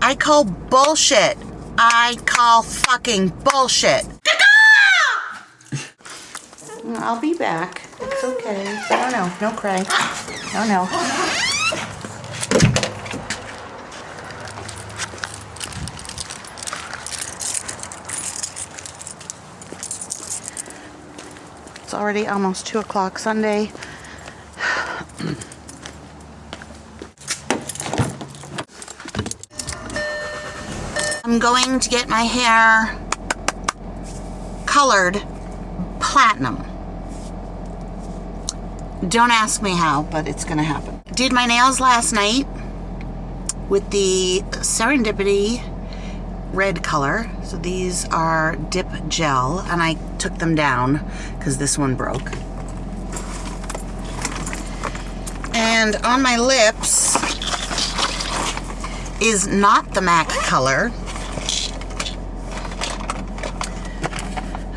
I call bullshit. I call fucking bullshit. I'll be back. It's okay. No, no cry. No. It's already almost 2 o'clock Sunday. I'm going to get my hair colored platinum. Don't ask me how, but it's gonna happen. Did my nails last night with the Serendipity red color. So these are dip gel, and I took them down because this one broke. And on my lips is not the MAC color,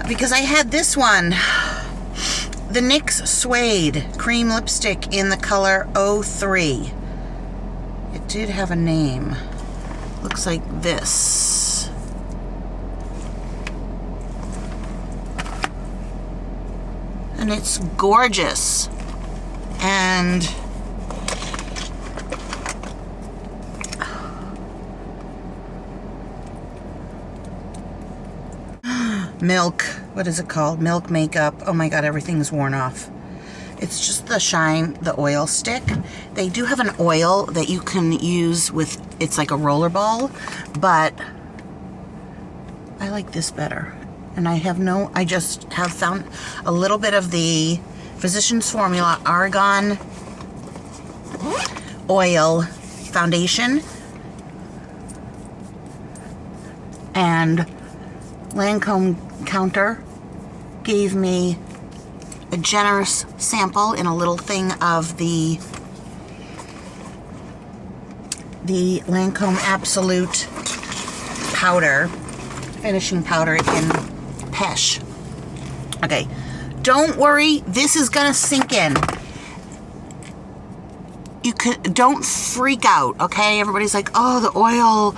because I had this one, the NYX Suede cream lipstick in the color 03. It did have a name. Looks like this. And it's gorgeous. And milk, what is it called? Milk makeup. Oh my god, everything's worn off. It's just the Shine, the oil stick. They do have an oil that you can use with, it's like a roller ball, but I like this better. And I just have found a little bit of the Physicians Formula Argan Oil Foundation. And Lancome Counter gave me a generous sample in a little thing of the Lancome Absolute powder, finishing powder in Pesh. Okay, don't worry, this is gonna sink in. Don't freak out, okay? Everybody's like, oh, the oil.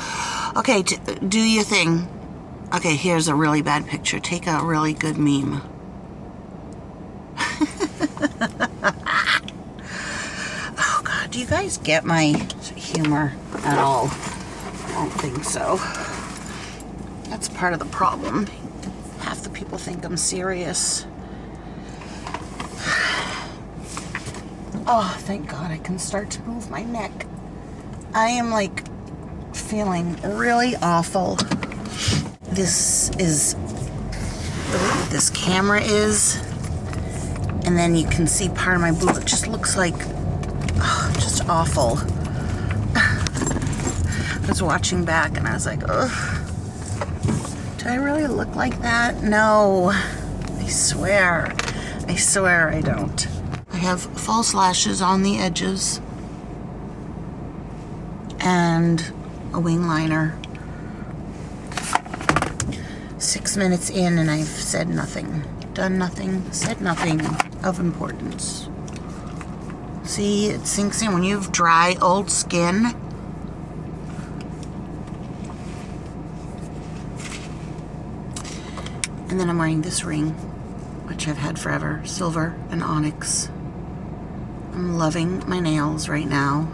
Okay, do your thing. Okay, here's a really bad picture. Take a really good meme. Oh god, do you guys get my humor at all? I don't think so. That's part of the problem. Half the people think I'm serious. Oh, thank god I can start to move my neck. I am like feeling really awful. This is the way that this camera is, and then you can see part of my boob. It just looks like, oh, just awful. I was watching back and I was like, ugh, do I really look like that? No, I swear I don't. I have false lashes on the edges and a wing liner. 6 minutes in and I've said nothing, done nothing, said nothing of importance. See, it sinks in when you have dry, old skin. And then I'm wearing this ring, which I've had forever, silver and onyx. I'm loving my nails right now.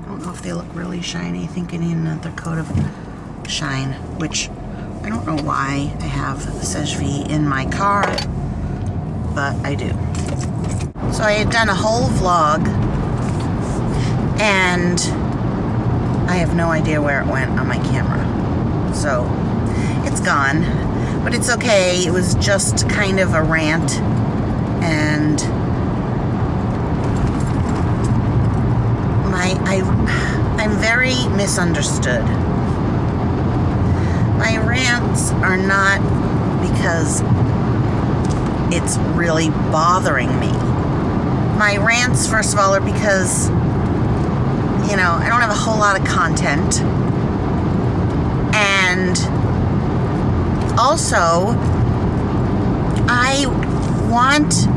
I don't know if they look really shiny. I think I need another coat of shine, which I don't know why I have Sejvi in my car, but I do. So I had done a whole vlog, and I have no idea where it went on my camera. So it's gone, but it's okay. It was just kind of a rant, and I'm very misunderstood. My rants are not because it's really bothering me. My rants, first of all, are because, you know, I don't have a whole lot of content. And also, I want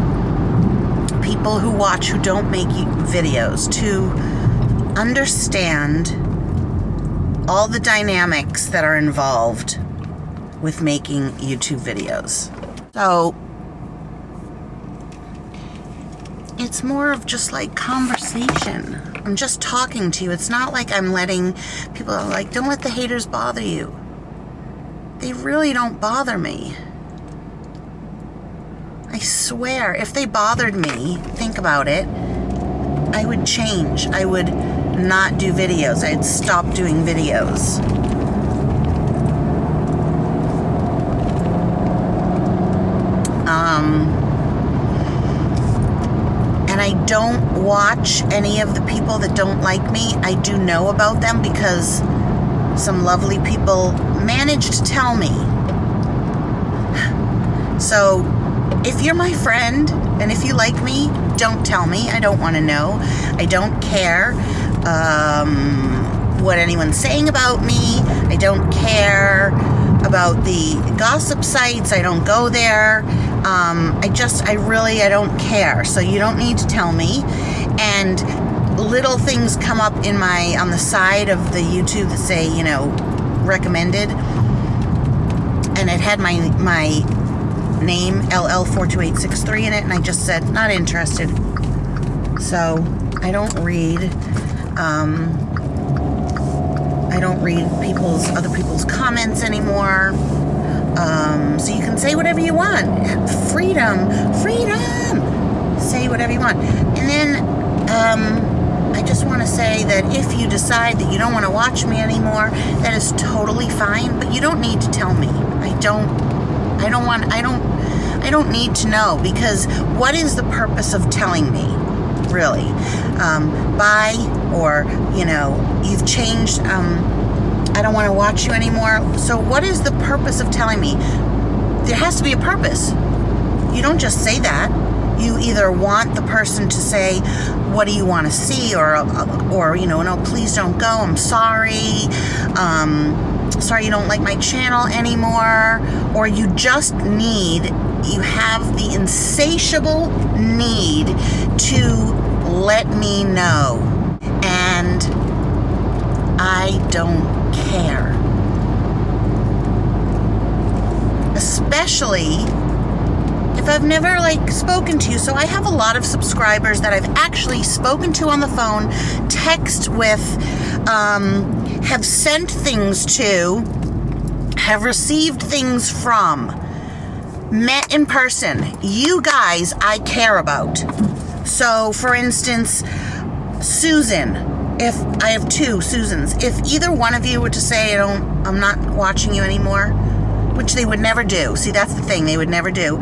people who watch who don't make videos to understand all the dynamics that are involved with making YouTube videos. So it's more of just like conversation. I'm just talking to you. It's not like I'm letting people, like, don't let the haters bother you. They really don't bother me. I swear, if they bothered me, think about it, I would change. I would not do videos. I'd stop doing videos. And I don't watch any of the people that don't like me. I do know about them because some lovely people managed to tell me. So if you're my friend and if you like me, don't tell me. I don't want to know. I don't care what anyone's saying about me. I don't care about the gossip sites. I don't go there. I don't care. So you don't need to tell me. And little things come up on the side of the YouTube that say, recommended. And it had my name, LL42863 in it. And I just said, not interested. So I don't read other people's comments anymore. So you can say whatever you want. Freedom. Say whatever you want. And then I just want to say that if you decide that you don't want to watch me anymore, that is totally fine. But you don't need to tell me. I don't need to know, because what is the purpose of telling me? Really? Bye, or you've changed. I don't want to watch you anymore. So what is the purpose of telling me? There has to be a purpose. You don't just say that. You either want the person to say, what do you want to see? Or no, please don't go. I'm sorry. Sorry you don't like my channel anymore. Or you have the insatiable need to let me know. And I don't care. Especially if I've never spoken to you. So I have a lot of subscribers that I've actually spoken to on the phone, text with, have sent things to, have received things from, met in person. You guys I care about. So for instance, Susan, if I have two Susans, if either one of you were to say, I'm not watching you anymore, which they would never do. See, that's the thing, they would never do.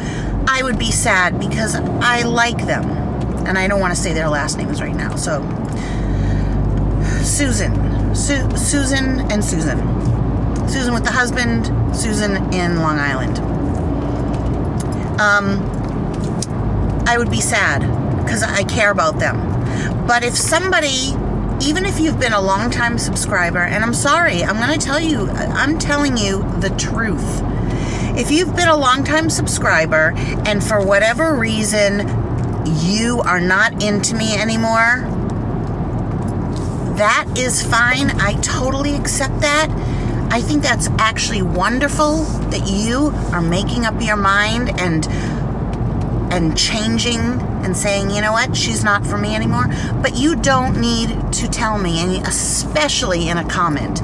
I would be sad because I like them. And I don't want to say their last names right now. So, Susan and Susan. Susan with the husband, Susan in Long Island. I would be sad because I care about them. But if somebody, even if you've been a long-time subscriber, and I'm sorry, I'm telling you the truth. If you've been a long-time subscriber and for whatever reason you are not into me anymore, that is fine. I totally accept that. I think that's actually wonderful that you are making up your mind and changing and saying, you know what, she's not for me anymore. But you don't need to tell me, and especially in a comment.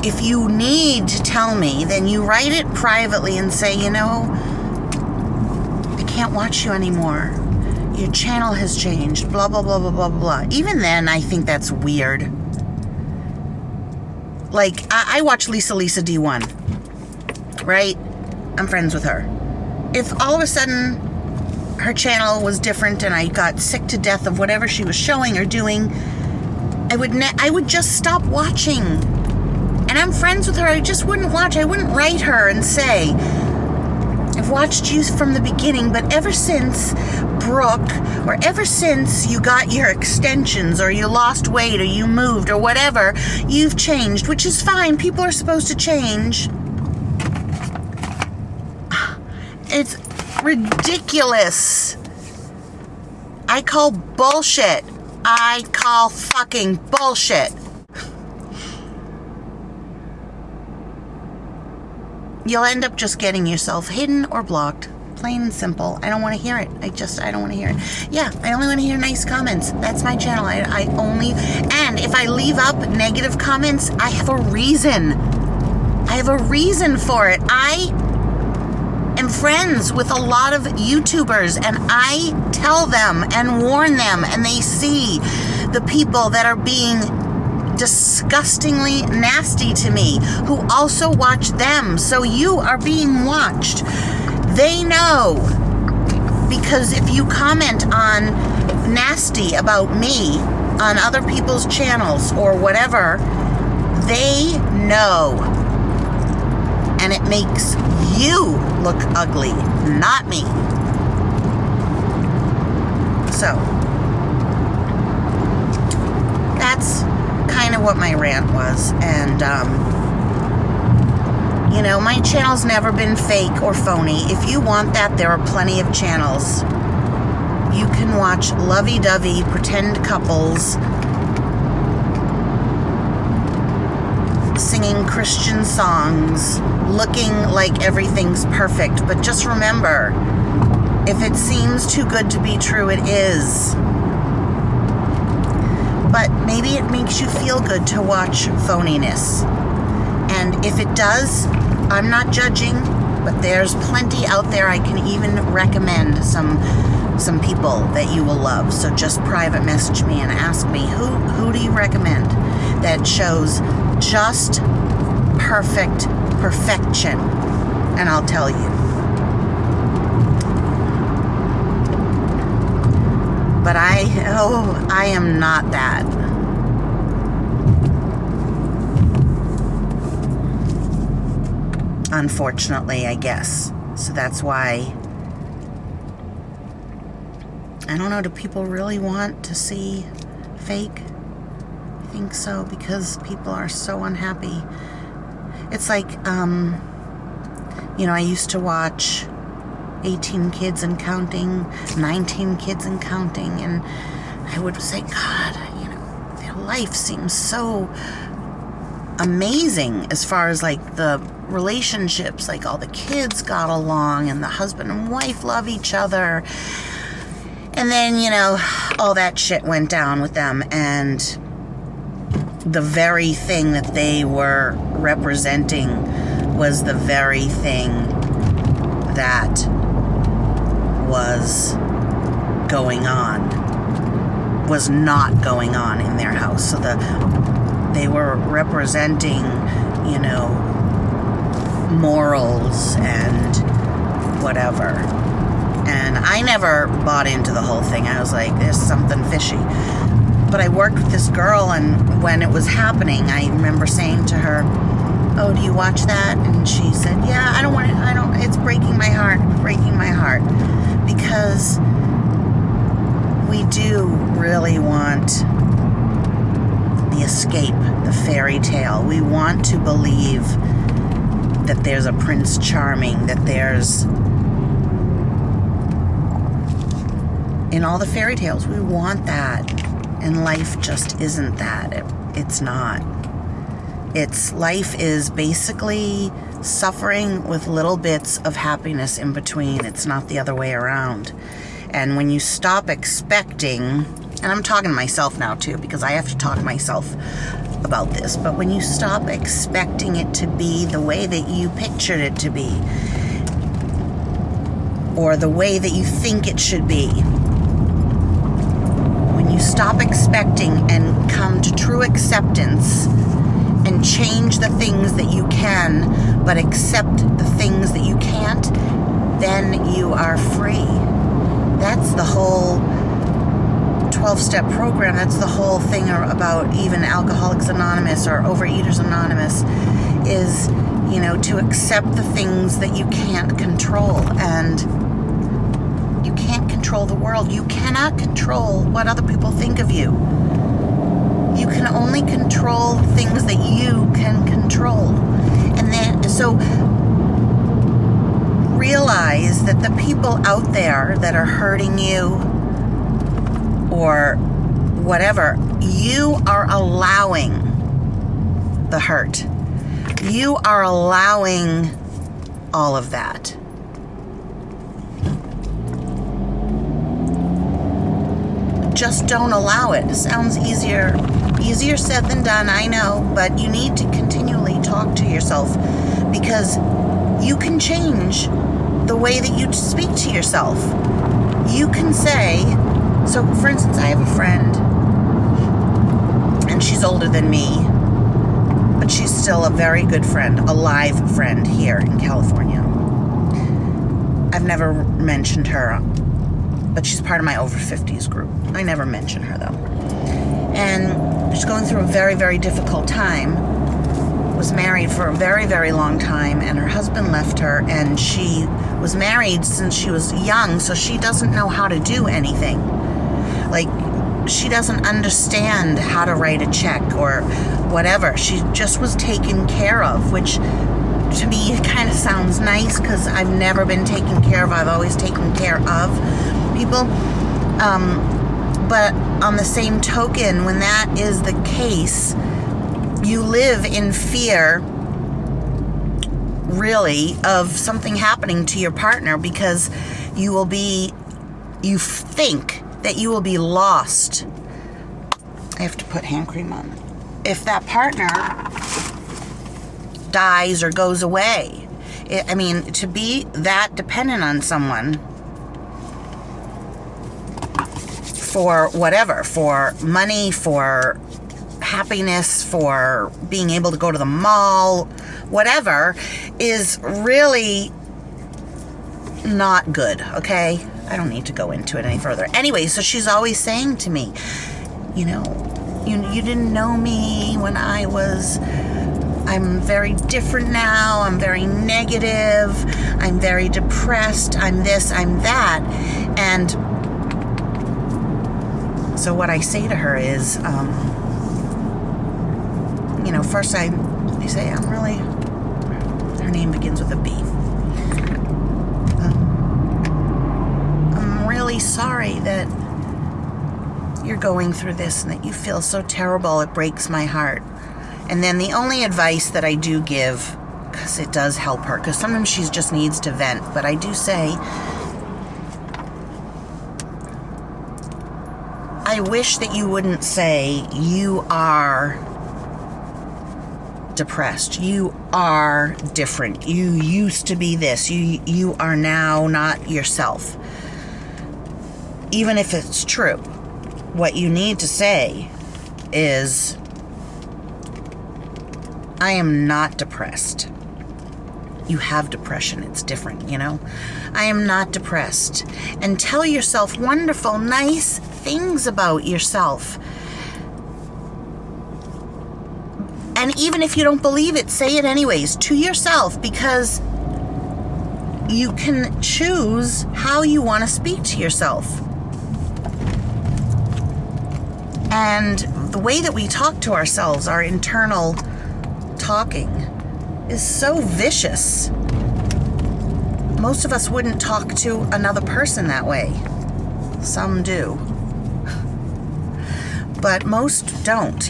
If you need to tell me, then you write it privately and say, I can't watch you anymore. Your channel has changed, blah, blah, blah, blah, blah, blah. Even then, I think that's weird. I watch Lisa D1, right? I'm friends with her. If all of a sudden her channel was different and I got sick to death of whatever she was showing or doing, I would just stop watching. And I'm friends with her. I just wouldn't watch. I wouldn't write her and say, I've watched you from the beginning, but ever since Brooke, or ever since you got your extensions, or you lost weight, or you moved, or whatever, you've changed, which is fine. People are supposed to change. It's ridiculous. I call bullshit. I call fucking bullshit. you'll end up just getting yourself hidden or blocked. Plain and simple. I don't want to hear it. I don't want to hear it. Yeah, I only want to hear nice comments. That's my channel. I only, and if I leave up negative comments, I have a reason. I have a reason for it. I am friends with a lot of YouTubers, and I tell them and warn them, and they see the people that are being disgustingly nasty to me, who also watch them. So you are being watched. They know, because if you comment on nasty about me on other people's channels or whatever, they know. And it makes you look ugly, not me. So, that's kind of what my rant was. And, you know, my channel's never been fake or phony. If you want that, there are plenty of channels. You can watch lovey-dovey pretend couples singing Christian songs, looking like everything's perfect. But just remember, if it seems too good to be true, it is. But maybe it makes you feel good to watch phoniness. And if it does, I'm not judging, but there's plenty out there. I can even recommend some people that you will love. So just private message me and ask me, who do you recommend that shows just perfection? And I'll tell you. But I am not that. Unfortunately, I guess. So that's why, I don't know, do people really want to see fake? I think so, because people are so unhappy. It's like, you know, I used to watch 18 Kids and Counting, 19 Kids and Counting, and I would say, God, you know, their life seems so amazing as far as like the relationships, like all the kids got along and the husband and wife love each other. And then, you know, all that shit went down with them, and the very thing that they were representing was the very thing that was not going on in their house. So they were representing, you know, morals and whatever. And I never bought into the whole thing. I was like, there's something fishy. But I worked with this girl, and when it was happening, I remember saying to her, oh, do you watch that? And she said, yeah, I don't want it. It's breaking my heart, because we do really want the escape, the fairy tale. We want to believe that there's a Prince Charming, that there's, in all the fairy tales, we want that. And life just isn't that. It's not. Life is basically suffering with little bits of happiness in between. It's not the other way around. And when you stop expecting, and I'm talking to myself now too, because I have to talk to myself about this, but when you stop expecting it to be the way that you pictured it to be, or the way that you think it should be, when you stop expecting and come to true acceptance and change the things that you can, but accept the things that you can't, then you are free. That's the whole 12-step program. That's the whole thing about even Alcoholics Anonymous or Overeaters Anonymous, is, you know, to accept the things that you can't control. And you can't control the world. You cannot control what other people think of you. You can only control things that you can control. And then, so realize that the people out there that are hurting you or whatever, you are allowing the hurt. You are allowing all of that. Just don't allow it. It sounds easier said than done, I know, but you need to continually talk to yourself, because you can change the way that you speak to yourself. You can say, so for instance, I have a friend, and she's older than me, but she's still a very good friend, a live friend here in California. I've never mentioned her, but she's part of my over 50s group. I never mention her though. And she's going through a very, very difficult time. Was married for a very, very long time, and her husband left her, and she was married since she was young, so she doesn't know how to do anything. Like, she doesn't understand how to write a check or whatever. She just was taken care of, which to me kind of sounds nice, because I've never been taken care of. I've always taken care of people. But on the same token, when that is the case, you live in fear, really, of something happening to your partner, because you think that you will be lost. I have to put hand cream on. If that partner dies or goes away, to be that dependent on someone for whatever, for money, for happiness, for being able to go to the mall, whatever, is really not good, okay? I don't need to go into it any further. Anyway, so she's always saying to me, you didn't know me when I'm very different now, I'm very negative, I'm very depressed, I'm this, I'm that. And so what I say to her is, first I say, her name begins with a B. I'm really sorry that you're going through this and that you feel so terrible. It breaks my heart. And then the only advice that I do give, because it does help her, because sometimes she just needs to vent, but I do say, I wish that you wouldn't say you are depressed, you are different, you used to be this, you are now not yourself. Even if it's true, what you need to say is, I am not depressed. You have depression, it's different, I am not depressed. And tell yourself wonderful, nice things about yourself. And even if you don't believe it, say it anyways to yourself, because you can choose how you want to speak to yourself. And the way that we talk to ourselves, our internal talking, is so vicious. Most of us wouldn't talk to another person that way. Some do. But most don't,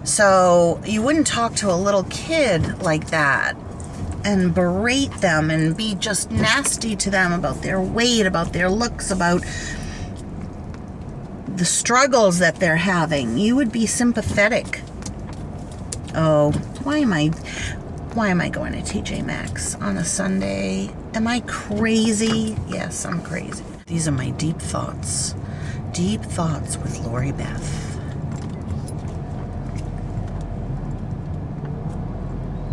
So you wouldn't talk to a little kid like that and berate them and be just nasty to them about their weight, about their looks, about the struggles that they're having. You would be sympathetic. Oh, why am I going to TJ Maxx on a Sunday? Am I crazy? Yes, I'm crazy. These are my deep thoughts. Deep thoughts with Lori Beth.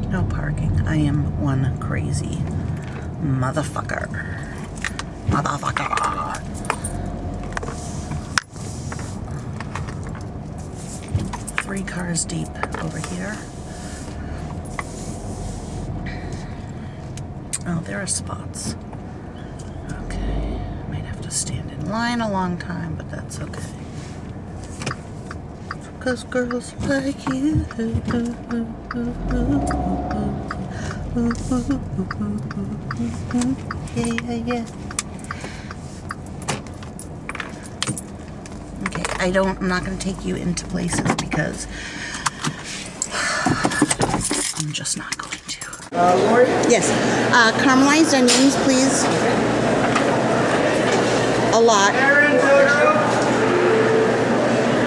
No parking. I am one crazy motherfucker. 3 cars deep over here. Oh, there are spots. Okay. Might have to stand in line a long time, but that's okay. 'Cause girls like you. Yeah. Okay, I'm not going to take you into places because I'm just not going to. Lori? Yes. Caramelized onions, please. A lot.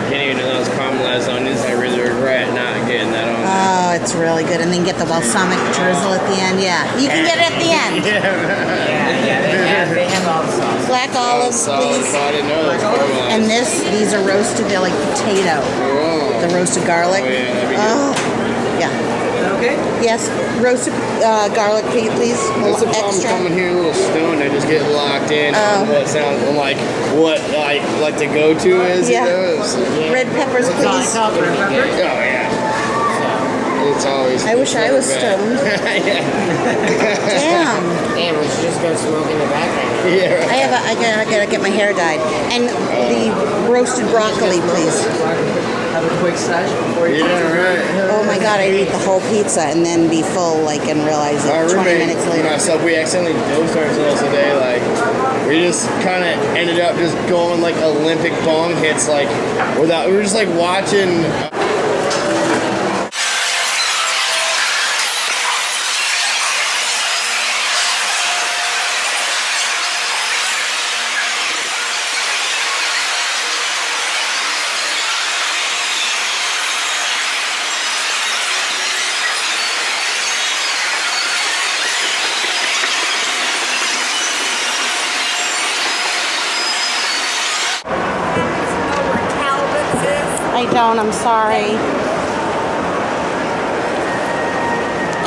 Can't even know those caramelized onions. I really regret not getting that on there. Oh, it's really good. And then get the balsamic drizzle at the end. Yeah, you can get it at the end. Yeah, they have all the sauce. Black olives, please. I didn't know those caramelized. And these are roasted. They're like potato. Oh. The roasted garlic. Oh, yeah, that'd be good. Oh, yeah. Okay? Yes, roasted garlic, please. That's the problem coming here a little stoned. I just get locked in on what sounds like what I like to go to is. Yeah. You know? So, Red peppers, please. It's all pretty good. oh yeah. It's always. I wish I was stoned. Yeah. Damn. Damn, we should just go smoke in the background. Yeah. Right. I gotta get my hair dyed. And the roasted broccoli, please. Have a quick slice before you Right. Oh my god, I'd eat the whole pizza and then be full, like, and realize Our it 20 roommate minutes and later. myself, we accidentally dosed ourselves today. Like, we just kind of ended up just going like Olympic bong hits, like without. We were just like watching. I don't, I'm sorry.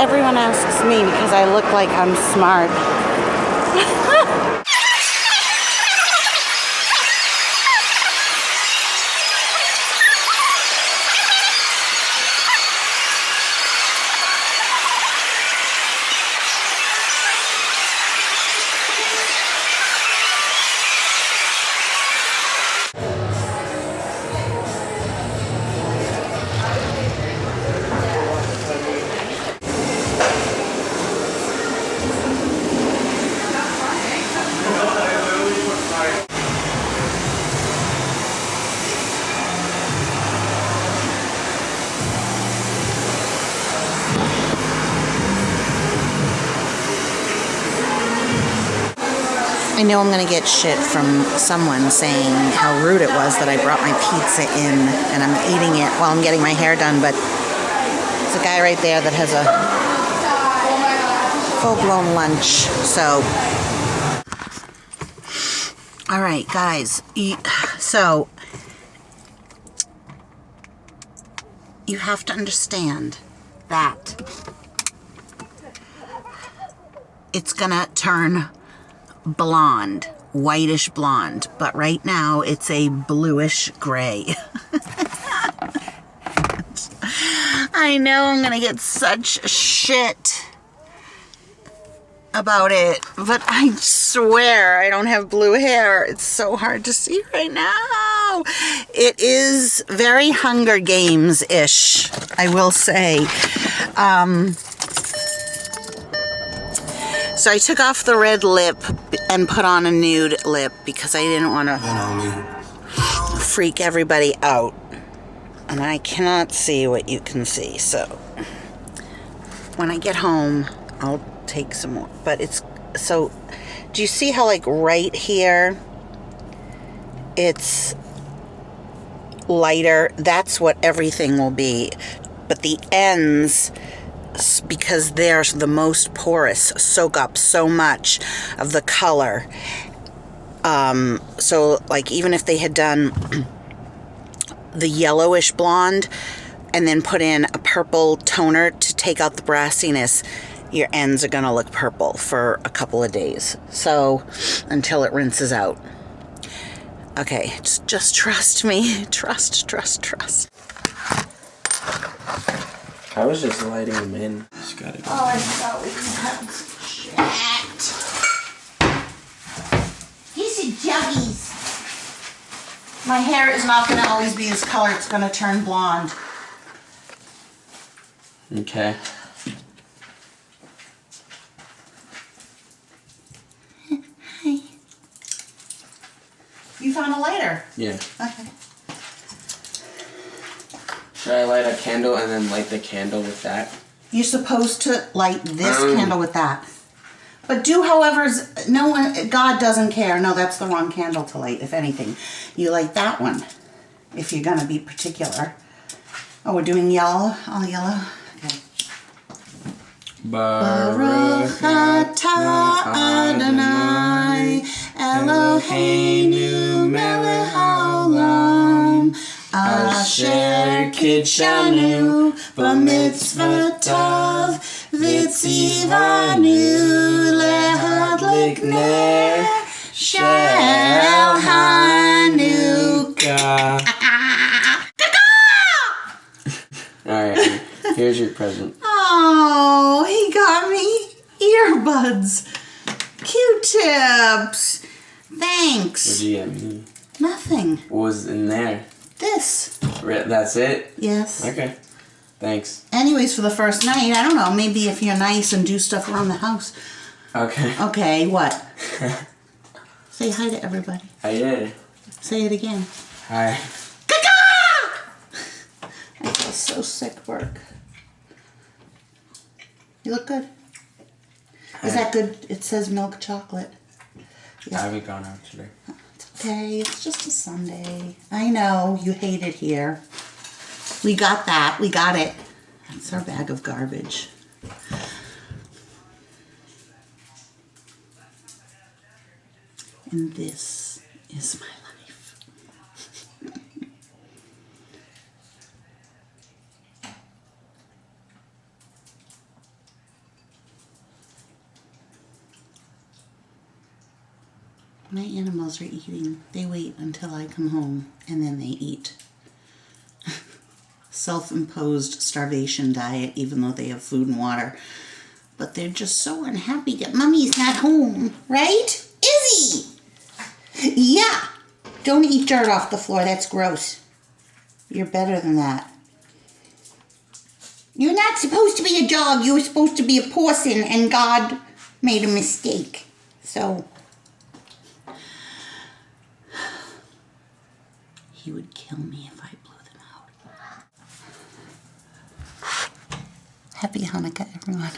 Everyone asks me because I look like I'm smart. I know I'm gonna get shit from someone saying how rude it was that I brought my pizza in and I'm eating it while I'm getting my hair done, but there's a guy right there that has a full-blown lunch, so. All right, guys, so you have to understand that it's gonna turn blonde, whitish blonde, but right now it's a bluish gray. I know I'm gonna get such shit about it, but I swear I don't have blue hair. It's so hard to see right now. It is very Hunger Games-ish, I will say. So I took off the red lip and put on a nude lip because I didn't want to freak everybody out. And I cannot see what you can see, so when I get home, I'll take some more. But it's, so, do you see how, like, right here, it's lighter? That's what everything will be. But the ends, because they're the most porous, soak up so much of the color. So, like, even if they had done the yellowish blonde and then put in a purple toner to take out the brassiness, your ends are gonna look purple for a couple of days. So, until it rinses out. Okay, just trust me. Trust. I was just lighting them in. Just gotta go. Oh, I thought we had shit. Easy juggies. My hair is not going to always be this color. It's going to turn blonde. Okay. Hi. You found a lighter? Yeah. Okay. Should I light a candle and then light the candle with that? You're supposed to light this candle with that. But do however's, no one, God doesn't care. No, that's the wrong candle to light, if anything. You light that one, if you're going to be particular. Oh, we're doing yellow? All yellow? Okay. Baruch atah Adonai Eloheinu melech haolam asher kitshanu b'mitzvotav v'tzivanu lehadlik ner shel Hanukkah. Alright, here's your present. Oh, he got me earbuds. Q-tips. Thanks. What did you get me? Nothing. What was in there? This. That's it? Yes. Okay. Thanks. Anyways, for the first night, I don't know, maybe if you're nice and do stuff around the house. Okay. Okay, what? Say hi to everybody. I did. Say it again. Hi. I feel so sick, Burke. You look good. Is that good? It says milk chocolate. I haven't gone out today. It's okay. It's just a Sunday. I know. You hate it here. We got that. We got it. That's our bag of garbage. And this is my life. My animals are eating. They wait until I come home and then they eat. Self-imposed starvation diet, even though they have food and water. But they're just so unhappy that Mummy's not home, right? Izzy! Yeah! Don't eat dirt off the floor, that's gross. You're better than that. You're not supposed to be a dog, you were supposed to be a person, and God made a mistake. So... he would kill me if I blew them out. Happy Hanukkah, everyone.